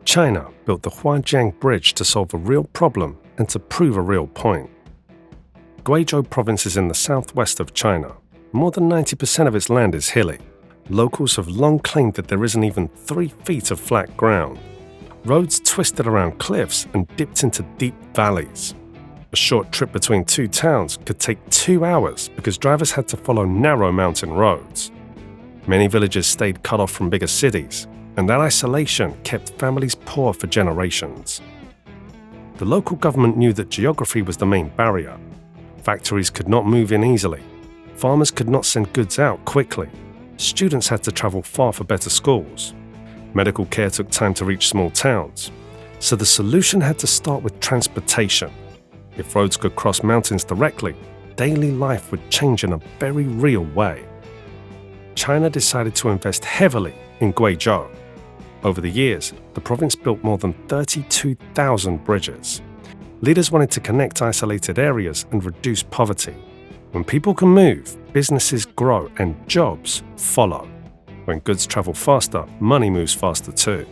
China built the Huajiang Bridge to solve a real problem and to prove a real point. Guizhou province is in the southwest of China. More than 90% of its land is hilly. Locals have long claimed that there isn't even 3 feet of flat ground. Roads twisted around cliffs and dipped into deep valleys. A short trip between 2 towns could take 2 hours because drivers had to follow narrow mountain roads. Many villages stayed cut off from bigger cities, and that isolation kept families poor for generations. The local government knew that geography was the main barrier. Factories could not move in easily. Farmers could not send goods out quickly. Students had to travel far for better schools. Medical care took time to reach small towns. So the solution had to start with transportation. If roads could cross mountains directly, daily life would change in a very real way. China decided to invest heavily in Guizhou. Over the years, the province built more than 32,000 bridges. Leaders wanted to connect isolated areas and reduce poverty. When people can move, businesses grow and jobs follow. When goods travel faster, money moves faster too.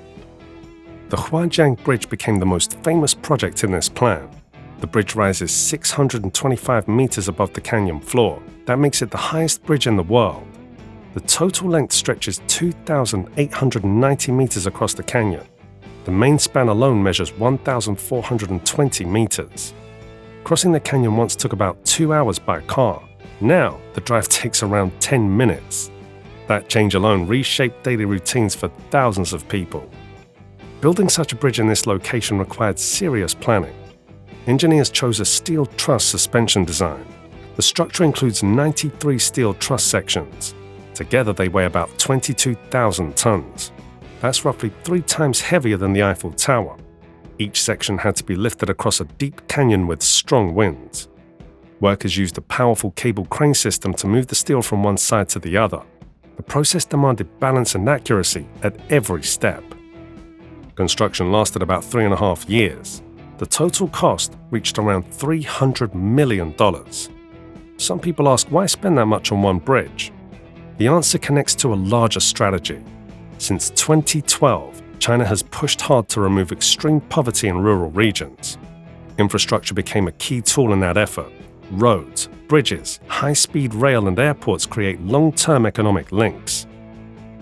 The Huajiang Bridge became the most famous project in this plan. The bridge rises 625 meters above the canyon floor. That makes it the highest bridge in the world. The total length stretches 2,890 meters across the canyon. The main span alone measures 1,420 meters. Crossing the canyon once took about 2 hours by car. Now, the drive takes around 10 minutes. That change alone reshaped daily routines for thousands of people. Building such a bridge in this location required serious planning. Engineers chose a steel truss suspension design. The structure includes 93 steel truss sections. Together they weigh about 22,000 tons. That's roughly 3 times heavier than the Eiffel Tower. Each section had to be lifted across a deep canyon with strong winds. Workers used a powerful cable crane system to move the steel from one side to the other. The process demanded balance and accuracy at every step. Construction lasted about 3.5 years. The total cost reached around $300 million. Some people ask, why spend that much on one bridge? The answer connects to a larger strategy. Since 2012, China has pushed hard to remove extreme poverty in rural regions. Infrastructure became a key tool in that effort. Roads, bridges, high-speed rail and airports create long-term economic links.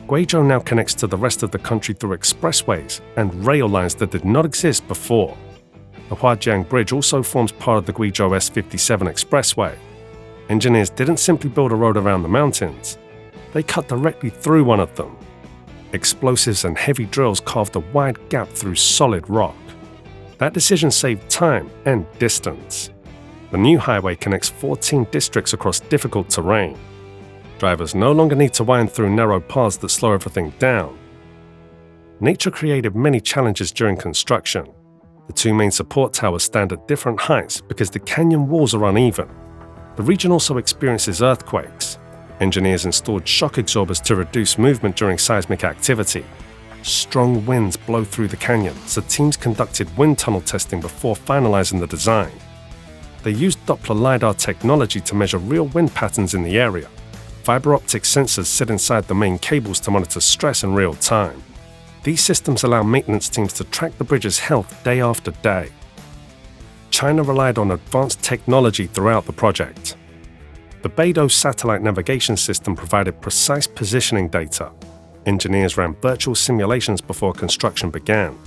Guizhou now connects to the rest of the country through expressways and rail lines that did not exist before. The Huajiang Bridge also forms part of the Guizhou S57 expressway. Engineers didn't simply build a road around the mountains. They cut directly through one of them. Explosives and heavy drills carved a wide gap through solid rock. That decision saved time and distance. The new highway connects 14 districts across difficult terrain. Drivers no longer need to wind through narrow paths that slow everything down. Nature created many challenges during construction. The 2 main support towers stand at different heights because the canyon walls are uneven. The region also experiences earthquakes. Engineers installed shock absorbers to reduce movement during seismic activity. Strong winds blow through the canyon, so teams conducted wind tunnel testing before finalizing the design. They used Doppler LiDAR technology to measure real wind patterns in the area. Fiber optic sensors sit inside the main cables to monitor stress in real time. These systems allow maintenance teams to track the bridge's health day after day. China relied on advanced technology throughout the project. The Beidou satellite navigation system provided precise positioning data. Engineers ran virtual simulations before construction began.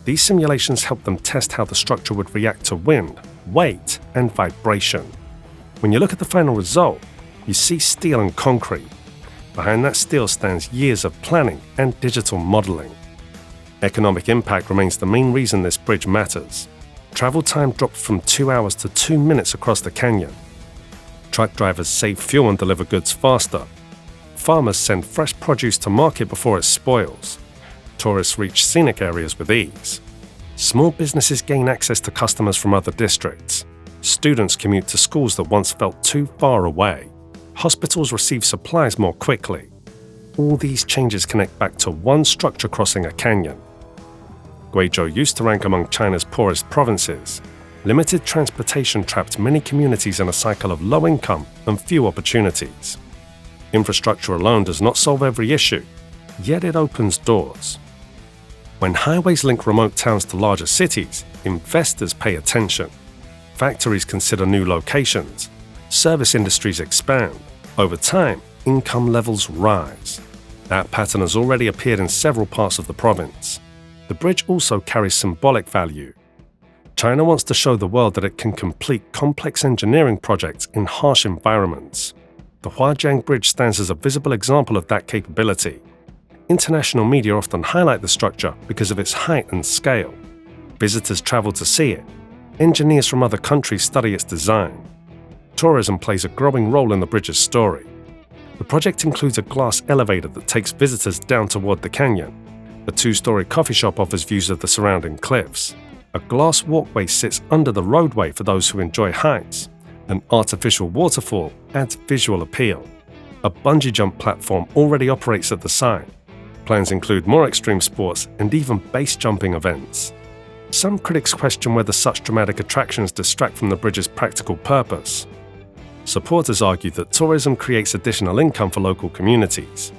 These simulations helped them test how the structure would react to wind, weight, and vibration. When you look at the final result, you see steel and concrete. Behind that steel stands years of planning and digital modeling. Economic impact remains the main reason this bridge matters. Travel time dropped from 2 hours to 2 minutes across the canyon. Truck drivers save fuel and deliver goods faster. Farmers send fresh produce to market before it spoils. Tourists reach scenic areas with ease. Small businesses gain access to customers from other districts. Students commute to schools that once felt too far away. Hospitals receive supplies more quickly. All these changes connect back to one structure crossing a canyon. Guizhou used to rank among China's poorest provinces. Limited transportation trapped many communities in a cycle of low income and few opportunities. Infrastructure alone does not solve every issue, yet it opens doors. When highways link remote towns to larger cities, investors pay attention. Factories consider new locations. Service industries expand. Over time, income levels rise. That pattern has already appeared in several parts of the province. The bridge also carries symbolic value. China wants to show the world that it can complete complex engineering projects in harsh environments. The Huajiang Bridge stands as a visible example of that capability. International media often highlight the structure because of its height and scale. Visitors travel to see it. Engineers from other countries study its design. Tourism plays a growing role in the bridge's story. The project includes a glass elevator that takes visitors down toward the canyon. A two-story coffee shop offers views of the surrounding cliffs. A glass walkway sits under the roadway for those who enjoy heights. An artificial waterfall adds visual appeal. A bungee jump platform already operates at the site. Plans include more extreme sports and even base jumping events. Some critics question whether such dramatic attractions distract from the bridge's practical purpose. Supporters argue that tourism creates additional income for local communities.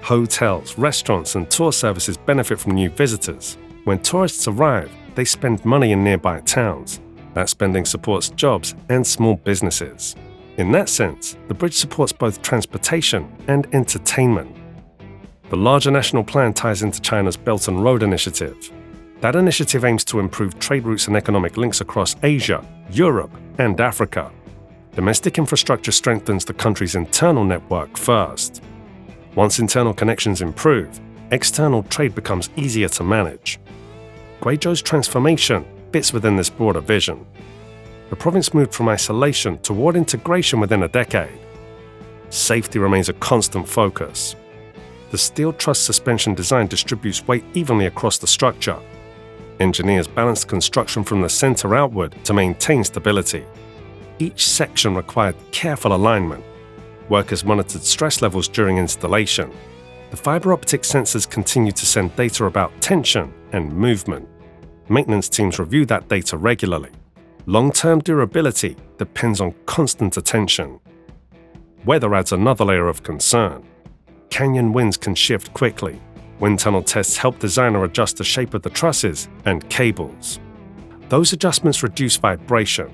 Hotels, restaurants, and tour services benefit from new visitors. When tourists arrive, they spend money in nearby towns. That spending supports jobs and small businesses. In that sense, the bridge supports both transportation and entertainment. The larger national plan ties into China's Belt and Road Initiative. That initiative aims to improve trade routes and economic links across Asia, Europe, and Africa. Domestic infrastructure strengthens the country's internal network first. Once internal connections improve, external trade becomes easier to manage. Guizhou's transformation fits within this broader vision. The province moved from isolation toward integration within a decade. Safety remains a constant focus. The steel truss suspension design distributes weight evenly across the structure. Engineers balanced construction from the center outward to maintain stability. Each section required careful alignment. Workers monitored stress levels during installation. The fiber optic sensors continue to send data about tension and movement. Maintenance teams review that data regularly. Long-term durability depends on constant attention. Weather adds another layer of concern. Canyon winds can shift quickly. Wind tunnel tests help designer adjust the shape of the trusses and cables. Those adjustments reduce vibration.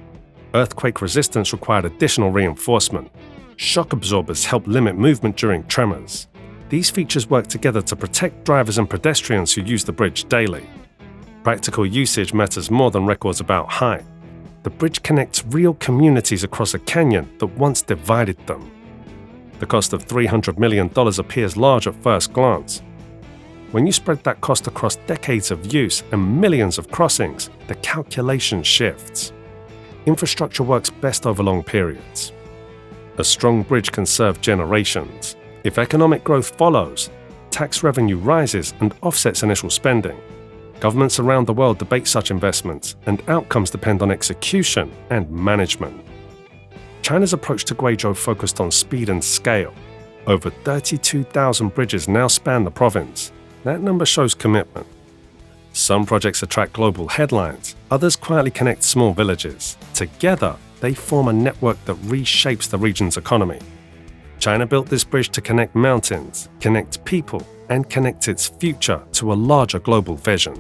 Earthquake resistance required additional reinforcement. Shock absorbers help limit movement during tremors. These features work together to protect drivers and pedestrians who use the bridge daily. Practical usage matters more than records about height. The bridge connects real communities across a canyon that once divided them. The cost of $300 million appears large at first glance. When you spread that cost across decades of use and millions of crossings, the calculation shifts. Infrastructure works best over long periods. A strong bridge can serve generations. If economic growth follows, tax revenue rises and offsets initial spending. Governments around the world debate such investments, and outcomes depend on execution and management. China's approach to Guizhou focused on speed and scale. Over 32,000 bridges now span the province. That number shows commitment. Some projects attract global headlines, others quietly connect small villages. Together, they form a network that reshapes the region's economy. China built this bridge to connect mountains, connect people, and connect its future to a larger global vision.